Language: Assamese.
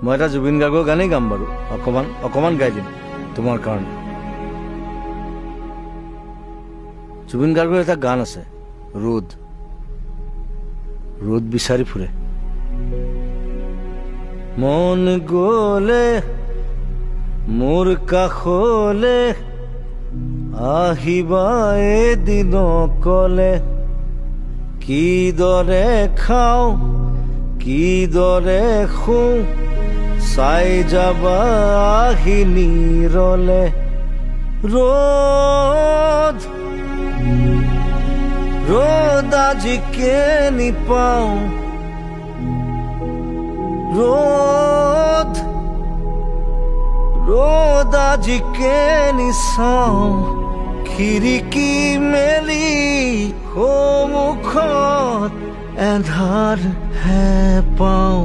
মই এটা জুবিন গাৰ্গৰ গানেই গাম বাৰু, অকমান গাই দিম তোমাৰ কাৰণে। জুবিন গাৰ্গৰ এটা গান আছে, ৰ'দ বিচাৰি ফুৰে। মন গলে মোৰ কাষলে আহিবা এদিন কলে, কিদৰে খাওঁ কিদৰে শুওঁ চাই যাবা আহি নিৰলে। ৰ'দ আজি কেনি পাওঁ, ৰ'দ আজি কেনি চাওঁ, খিৰিকী মেলি সন্মুখত এন্ধাৰ হে পাওঁ।